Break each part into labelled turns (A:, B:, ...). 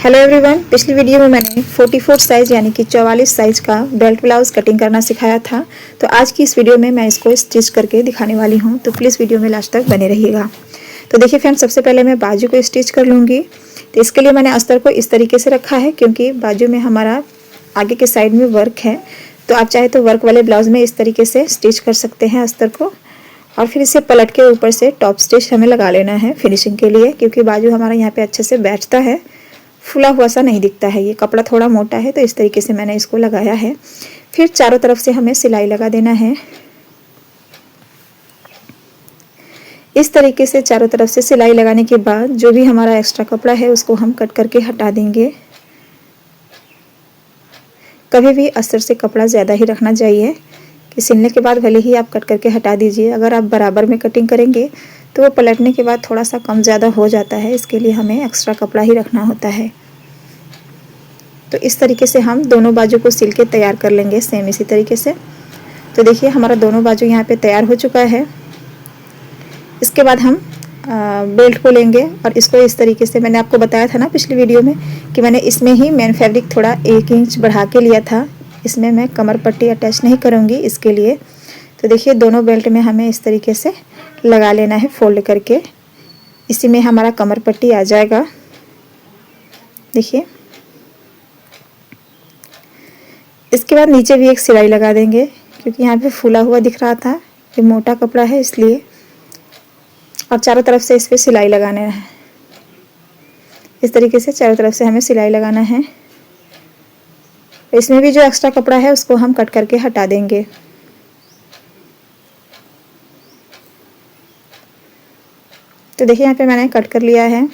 A: Hello everyone, पिछली video में मैंने 44 साइज़ यानी कि 44 साइज़ का बेल्ट ब्लाउज़ कटिंग करना सिखाया था। तो आज की इस वीडियो में मैं इसको स्टिच करके दिखाने वाली हूँ, तो प्लीज़ वीडियो में लास्ट तक बने रहिएगा। तो देखिए फ्रेंड्स, सबसे पहले मैं बाजू को स्टिच कर लूँगी। तो इसके लिए मैंने अस्तर को इस तरीके से रखा है क्योंकि बाजू में हमारा आगे के साइड में वर्क है। तो आप चाहे तो वर्क वाले ब्लाउज़ में इस तरीके से स्टिच कर सकते हैं अस्तर को, और फिर इसे पलट के ऊपर से टॉप स्टिच हमें लगा लेना है फिनिशिंग के लिए, क्योंकि बाजू हमारा यहाँ पे अच्छे से बैठता है, फुला हुआ सा नहीं दिखता है। ये कपड़ा थोड़ा मोटा है तो इस तरीके से मैंने इसको लगाया है। फिर चारों तरफ से हमें सिलाई लगा देना है। इस तरीके से चारों तरफ से सिलाई लगाने के बाद जो भी हमारा एक्स्ट्रा कपड़ा है उसको हम कट करके हटा देंगे। कभी भी अस्तर से कपड़ा ज़्यादा ही रखना चाहिए कि सिलने के बाद भले ही आप कट करके हटा दीजिए। अगर आप बराबर में कटिंग करेंगे तो वो पलटने के बाद थोड़ा सा कम ज़्यादा हो जाता है, इसके लिए हमें एक्स्ट्रा कपड़ा ही रखना होता है। तो इस तरीके से हम दोनों बाजू को सिल के तैयार कर लेंगे, सेम इसी तरीके से। तो देखिए हमारा दोनों बाजू यहाँ पे तैयार हो चुका है। इसके बाद हम बेल्ट को लेंगे और इसको इस तरीके से, मैंने आपको बताया था ना पिछली वीडियो में कि मैंने इसमें ही मेन फैब्रिक थोड़ा 1 इंच बढ़ा के लिया था। इसमें मैं कमर पट्टी अटैच नहीं करूँगी इसके लिए। तो देखिए दोनों बेल्ट में हमें इस तरीके से लगा लेना है फोल्ड करके। इसी में हमारा कमर पट्टी आ जाएगा। देखिए इसके बाद नीचे भी एक सिलाई लगा देंगे क्योंकि यहाँ पे फूला हुआ दिख रहा था, ये मोटा कपड़ा है इसलिए। और चारों तरफ से इस पे सिलाई लगाना है। इस तरीके से चारों तरफ से हमें सिलाई लगाना है। इसमें भी जो एक्स्ट्रा कपड़ा है उसको हम कट करके हटा देंगे। तो देखिए यहाँ पे मैंने कट कर लिया है।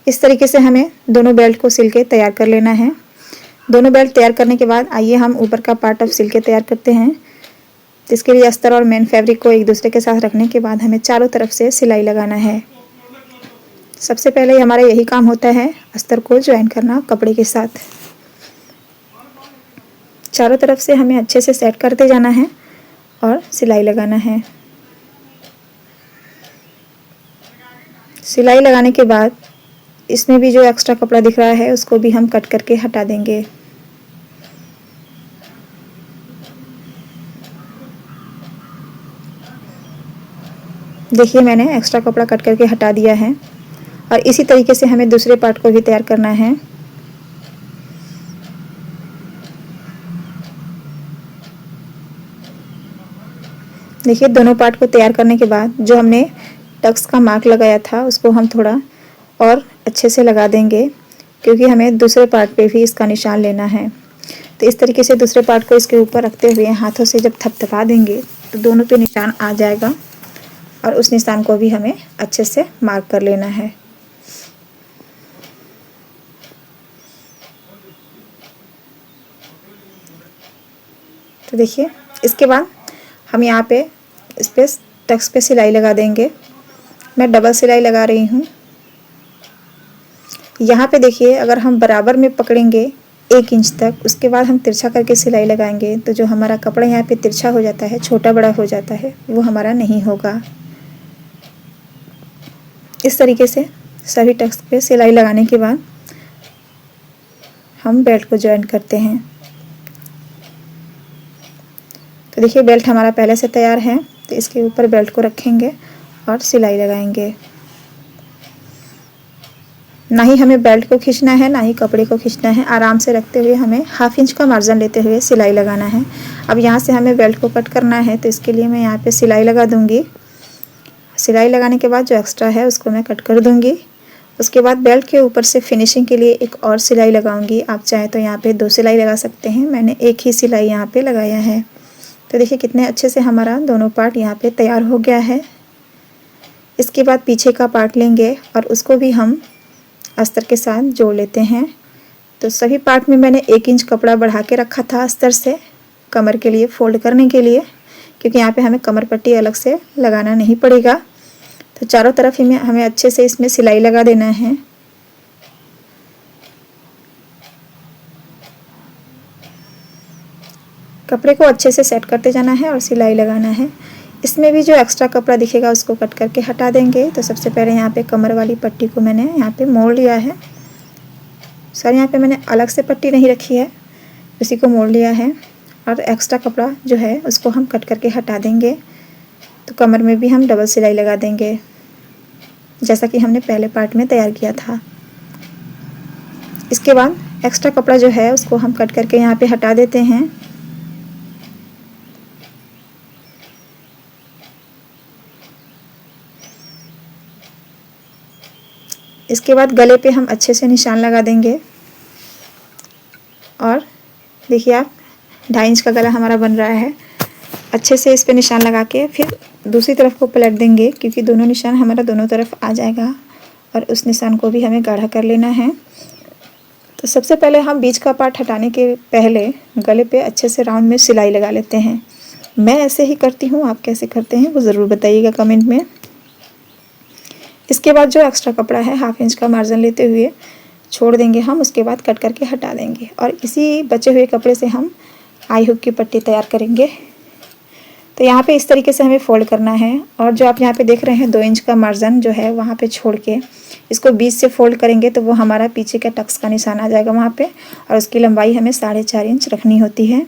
A: इस तरीके से हमें दोनों बेल्ट को सिल के तैयार कर लेना है। दोनों बेल्ट तैयार करने के बाद आइए हम ऊपर का पार्ट अब सिल के तैयार करते हैं। इसके लिए अस्तर और मेन फैब्रिक को एक दूसरे के साथ रखने के बाद हमें चारों तरफ से सिलाई लगाना है। सबसे पहले हमारा यही काम होता है, अस्तर को ज्वाइन करना कपड़े के साथ। चारों तरफ से हमें अच्छे से सेट करते जाना है और सिलाई लगाना है। सिलाई लगाने के बाद इसमें भी जो एक्स्ट्रा कपड़ा दिख रहा है उसको भी हम कट करके हटा देंगे। देखिए मैंने एक्स्ट्रा कपड़ा कट करके हटा दिया है और इसी तरीके से हमें दूसरे पार्ट को भी तैयार करना है। देखिए दोनों पार्ट को तैयार करने के बाद जो हमने टक्स का मार्क लगाया था उसको हम थोड़ा और अच्छे से लगा देंगे, क्योंकि हमें दूसरे पार्ट पे भी इसका निशान लेना है। तो इस तरीके से दूसरे पार्ट को इसके ऊपर रखते हुए हाथों से जब थपथपा देंगे तो दोनों पे निशान आ जाएगा और उस निशान को भी हमें अच्छे से मार्क कर लेना है। तो देखिए इसके बाद हम यहाँ पे इस पे टक्स पे सिलाई लगा देंगे। मैं डबल सिलाई लगा रही हूँ। यहाँ पे देखिए अगर हम बराबर में पकड़ेंगे 1 इंच तक, उसके बाद हम तिरछा करके सिलाई लगाएंगे तो जो हमारा कपड़ा यहाँ पे तिरछा हो जाता है, छोटा बड़ा हो जाता है, वो हमारा नहीं होगा। इस तरीके से सभी टक्स पे सिलाई लगाने के बाद हम बेल्ट को जॉइन करते हैं। तो देखिए बेल्ट हमारा पहले से तैयार है, तो इसके ऊपर बेल्ट को रखेंगे और सिलाई लगाएंगे। ना ही हमें बेल्ट को खींचना है ना ही कपड़े को खींचना है, आराम से रखते हुए हमें 1/2 इंच का मार्जिन लेते हुए सिलाई लगाना है। अब यहाँ से हमें बेल्ट को कट करना है, तो इसके लिए मैं यहाँ पे सिलाई लगा दूँगी। सिलाई लगाने के बाद जो एक्स्ट्रा है उसको मैं कट कर दूँगी। उसके बाद बेल्ट के ऊपर से फिनिशिंग के लिए एक और सिलाई लगाऊंगी। आप चाहें तो यहाँ पे 2 सिलाई लगा सकते हैं, मैंने एक ही सिलाई यहाँ पे लगाया है। तो देखिए कितने अच्छे से हमारा दोनों पार्ट यहाँ पे तैयार हो गया है। इसके बाद पीछे का पार्ट लेंगे और उसको भी हम अस्तर के साथ जोड़ लेते हैं। तो सभी पार्ट में मैंने 1 इंच कपड़ा बढ़ा के रखा था अस्तर से, कमर के लिए फोल्ड करने के लिए, क्योंकि यहाँ पे हमें कमर पट्टी अलग से लगाना नहीं पड़ेगा। तो चारों तरफ ही हमें अच्छे से इसमें सिलाई लगा देना है। कपड़े को अच्छे से सेट करते जाना है और सिलाई लगाना है। इसमें भी जो एक्स्ट्रा कपड़ा दिखेगा उसको कट करके हटा देंगे। तो सबसे पहले यहाँ पे कमर वाली पट्टी को मैंने यहाँ पे मोड़ लिया है। सर यहाँ पे मैंने अलग से पट्टी नहीं रखी है, उसी को मोड़ लिया है और एक्स्ट्रा कपड़ा जो है उसको हम कट करके हटा देंगे। तो कमर में भी हम डबल सिलाई लगा देंगे, जैसा कि हमने पहले पार्ट में तैयार किया था। इसके बाद एक्स्ट्रा कपड़ा जो है उसको हम कट करके यहाँ पे हटा देते हैं। इसके बाद गले पे हम अच्छे से निशान लगा देंगे और देखिए आप 2.5 इंच का गला हमारा बन रहा है। अच्छे से इस पे निशान लगा के फिर दूसरी तरफ को पलट देंगे, क्योंकि दोनों निशान हमारा दोनों तरफ आ जाएगा और उस निशान को भी हमें गाढ़ा कर लेना है। तो सबसे पहले हम बीच का पार्ट हटाने के पहले गले पे अच्छे से राउंड में सिलाई लगा लेते हैं। मैं ऐसे ही करती हूँ, आप कैसे करते हैं वो ज़रूर बताइएगा कमेंट में। इसके बाद जो एक्स्ट्रा कपड़ा है 1/2 इंच का मार्जिन लेते हुए छोड़ देंगे हम, उसके बाद कट करके हटा देंगे और इसी बचे हुए कपड़े से हम आई हुक की पट्टी तैयार करेंगे। तो यहाँ पे इस तरीके से हमें फोल्ड करना है और जो आप यहाँ पे देख रहे हैं 2 इंच का मार्जिन जो है वहाँ पे छोड़ के इसको बीच से फोल्ड करेंगे तो वो हमारा पीछे का टक्स का निशान आ जाएगा वहाँ पे, और उसकी लंबाई हमें 4.5 इंच रखनी होती है।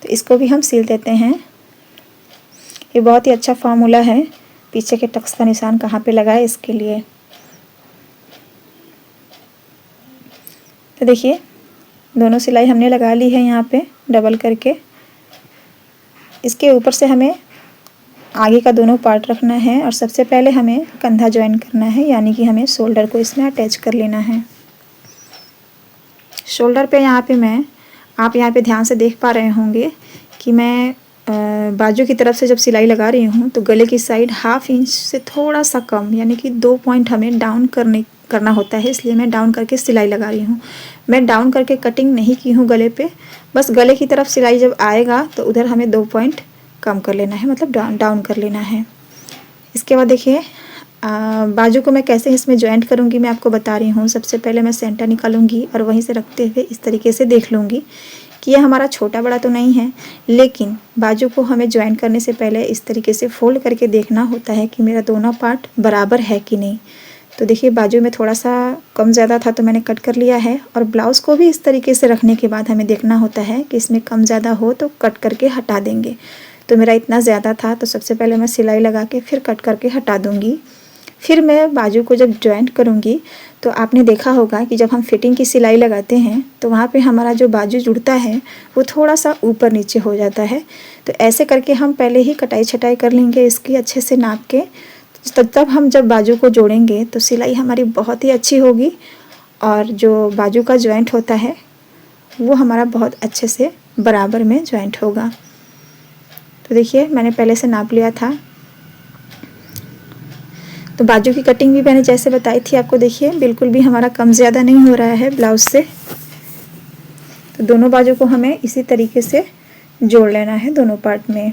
A: तो इसको भी हम सिल देते हैं। ये बहुत ही अच्छा फार्मूला है पीछे के टक्स का निशान कहाँ पे लगाए इसके लिए। तो देखिए दोनों सिलाई हमने लगा ली है यहाँ पे डबल करके। इसके ऊपर से हमें आगे का दोनों पार्ट रखना है और सबसे पहले हमें कंधा ज्वाइन करना है, यानी कि हमें शोल्डर को इसमें अटैच कर लेना है। शोल्डर पे यहाँ पे आप यहाँ पे ध्यान से देख पा रहे होंगे कि मैं बाजू की तरफ से जब सिलाई लगा रही हूँ तो गले की साइड 1/2 इंच से थोड़ा सा कम, यानी कि 2 पॉइंट हमें डाउन करना होता है, इसलिए मैं डाउन करके सिलाई लगा रही हूँ। मैं डाउन करके कटिंग नहीं की हूँ गले पे, बस गले की तरफ सिलाई जब आएगा तो उधर हमें 2 पॉइंट कम कर लेना है, मतलब डाउन कर लेना है। इसके बाद देखिए बाजू को मैं कैसे इसमें जॉइंट करूँगी मैं आपको बता रही हूँ। सबसे पहले मैं सेंटर निकालूंगी और वहीं से रखते हुए इस तरीके से देख लूँगी कि ये हमारा छोटा बड़ा तो नहीं है, लेकिन बाजू को हमें जॉइंट करने से पहले इस तरीके से फोल्ड करके देखना होता है कि मेरा दोनों पार्ट बराबर है कि नहीं। तो देखिए बाजू में थोड़ा सा कम ज़्यादा था तो मैंने कट कर लिया है, और ब्लाउज़ को भी इस तरीके से रखने के बाद हमें देखना होता है कि इसमें कम ज़्यादा हो तो कट करके हटा देंगे। तो मेरा इतना ज़्यादा था तो सबसे पहले मैं सिलाई लगा के फिर कट करके हटा दूँगी। फिर मैं बाजू को जब जॉइंट करूँगी तो आपने देखा होगा कि जब हम फिटिंग की सिलाई लगाते हैं तो वहाँ पे हमारा जो बाजू जुड़ता है वो थोड़ा सा ऊपर नीचे हो जाता है। तो ऐसे करके हम पहले ही कटाई छटाई कर लेंगे इसकी अच्छे से नाप के, तब हम जब बाजू को जोड़ेंगे तो सिलाई हमारी बहुत ही अच्छी होगी और जो बाजू का जॉइंट होता है वो हमारा बहुत अच्छे से बराबर में जॉइंट होगा। तो देखिए मैंने पहले से नाप लिया था। तो बाजू की कटिंग भी मैंने जैसे बताई थी आपको, देखिए बिल्कुल भी हमारा कम ज़्यादा नहीं हो रहा है ब्लाउज से। तो दोनों बाजू को हमें इसी तरीके से जोड़ लेना है दोनों पार्ट में।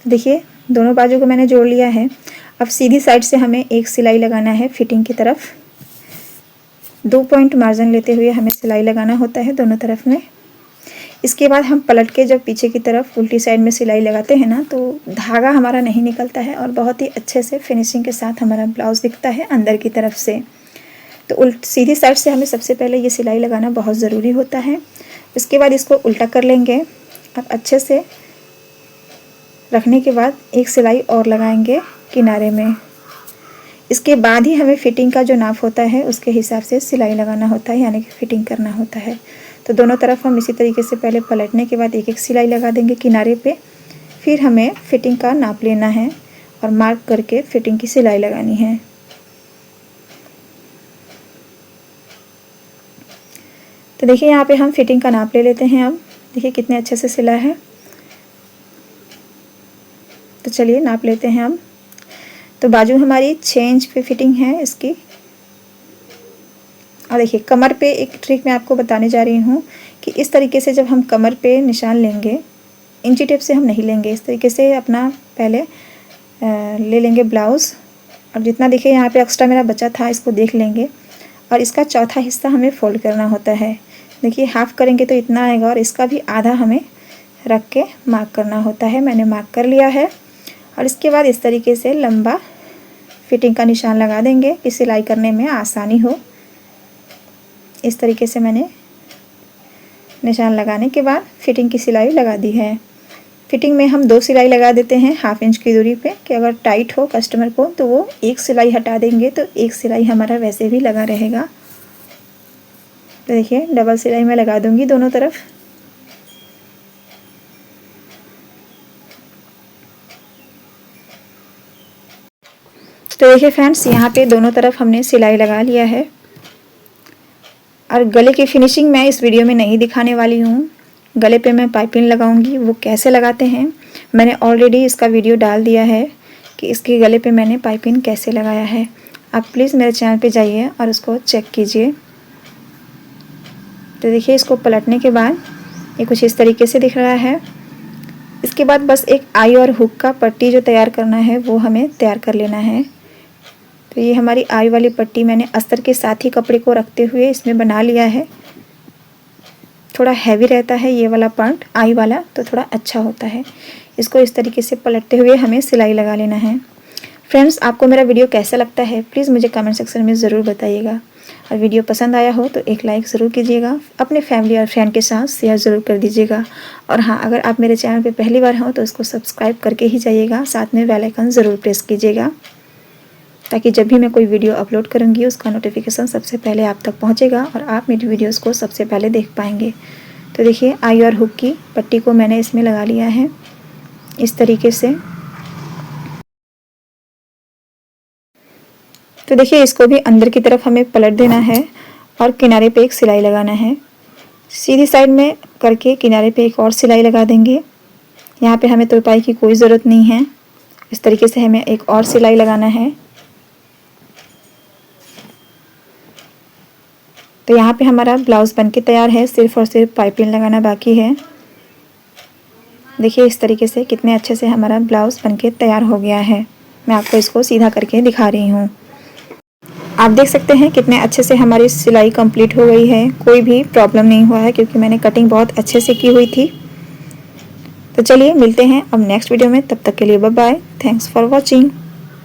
A: देखिए दोनों बाजू को मैंने जोड़ लिया है। अब सीधी साइड से हमें एक सिलाई लगाना है फिटिंग की तरफ। 2 पॉइंट मार्जिन लेते हुए हमें सिलाई लगाना होता है दोनों तरफ में। इसके बाद हम पलट के जब पीछे की तरफ उल्टी साइड में सिलाई लगाते हैं ना तो धागा हमारा नहीं निकलता है और बहुत ही अच्छे से फिनिशिंग के साथ हमारा ब्लाउज़ दिखता है अंदर की तरफ से। तो सीधी साइड से हमें सबसे पहले ये सिलाई लगाना बहुत ज़रूरी होता है। इसके बाद इसको उल्टा कर लेंगे और अच्छे से रखने के बाद एक सिलाई और लगाएंगे किनारे में। इसके बाद ही हमें फिटिंग का जो नाप होता है उसके हिसाब से सिलाई लगाना होता है, यानी कि फिटिंग करना होता है। तो दोनों तरफ हम इसी तरीके से पहले पलटने के बाद एक एक सिलाई लगा देंगे किनारे पे। फिर हमें फिटिंग का नाप लेना है और मार्क करके फिटिंग की सिलाई लगानी है। तो देखिए यहाँ पे हम फिटिंग का नाप ले लेते हैं। अब देखिए कितने अच्छे से सिला है। तो चलिए नाप लेते हैं अब। तो बाजू हमारी 6 इंच पे फिटिंग है इसकी। और देखिए कमर पे एक ट्रिक मैं आपको बताने जा रही हूँ कि इस तरीके से जब हम कमर पे निशान लेंगे, इंची टेप से हम नहीं लेंगे, इस तरीके से अपना पहले ले लेंगे ब्लाउज़ और जितना देखिए यहाँ पे एक्स्ट्रा मेरा बचा था इसको देख लेंगे और इसका चौथा हिस्सा हमें फोल्ड करना होता है। देखिए हाफ करेंगे तो इतना आएगा और इसका भी आधा हमें रख के मार्क करना होता है। मैंने मार्क कर लिया है और इसके बाद इस तरीके से लंबा फिटिंग का निशान लगा देंगे कि सिलाई करने में आसानी हो। इस तरीके से मैंने निशान लगाने के बाद फिटिंग की सिलाई लगा दी है। फिटिंग में हम 2 सिलाई लगा देते हैं हाफ इंच की दूरी पे कि अगर टाइट हो कस्टमर को तो वो 1 सिलाई हटा देंगे तो 1 सिलाई हमारा वैसे भी लगा रहेगा। तो देखिए डबल सिलाई मैं लगा दूंगी दोनों तरफ। तो देखिए फ्रेंड्स, यहाँ पे दोनों तरफ हमने सिलाई लगा लिया है और गले की फिनिशिंग मैं इस वीडियो में नहीं दिखाने वाली हूँ। गले पे मैं पाइपिंग लगाऊंगी, वो कैसे लगाते हैं मैंने ऑलरेडी इसका वीडियो डाल दिया है कि इसके गले पे मैंने पाइपिंग कैसे लगाया है। आप प्लीज़ मेरे चैनल पे जाइए और उसको चेक कीजिए। तो देखिए इसको पलटने के बाद ये कुछ इस तरीके से दिख रहा है। इसके बाद बस एक आई और हुक का पट्टी जो तैयार करना है वो हमें तैयार कर लेना है। तो ये हमारी आई वाली पट्टी मैंने अस्तर के साथ ही कपड़े को रखते हुए इसमें बना लिया है। थोड़ा हैवी रहता है ये वाला पार्ट आई वाला, तो थोड़ा अच्छा होता है। इसको इस तरीके से पलटते हुए हमें सिलाई लगा लेना है। फ्रेंड्स, आपको मेरा वीडियो कैसा लगता है प्लीज़ मुझे कमेंट सेक्शन में ज़रूर बताइएगा और वीडियो पसंद आया हो तो एक लाइक ज़रूर कीजिएगा, अपने फैमिली और फ्रेंड के साथ शेयर ज़रूर कर दीजिएगा। और हाँ, अगर आप मेरे चैनल पर पहली बार हो तो इसको सब्सक्राइब करके ही जाइएगा, साथ में बेल आइकन ज़रूर प्रेस कीजिएगा ताकि जब भी मैं कोई वीडियो अपलोड करूँगी उसका नोटिफिकेशन सबसे पहले आप तक पहुँचेगा और आप मेरी वीडियोस को सबसे पहले देख पाएंगे। तो देखिए आई और हुक की पट्टी को मैंने इसमें लगा लिया है इस तरीके से। तो देखिए इसको भी अंदर की तरफ हमें पलट देना है और किनारे पे एक सिलाई लगाना है। सीधी साइड में करके किनारे पे एक और सिलाई लगा देंगे। यहाँ पे हमें तुरपाई की कोई ज़रूरत नहीं है। इस तरीके से हमें एक और सिलाई लगाना है। तो यहाँ पे हमारा ब्लाउज़ बनके तैयार है, सिर्फ और सिर्फ पाइपिंग लगाना बाकी है। देखिए इस तरीके से कितने अच्छे से हमारा ब्लाउज़ बनके तैयार हो गया है। मैं आपको इसको सीधा करके दिखा रही हूँ। आप देख सकते हैं कितने अच्छे से हमारी सिलाई कंप्लीट हो गई है, कोई भी प्रॉब्लम नहीं हुआ है क्योंकि मैंने कटिंग बहुत अच्छे से की हुई थी। तो चलिए मिलते हैं अब नेक्स्ट वीडियो में, तब तक के लिए bye bye. Thanks for watching.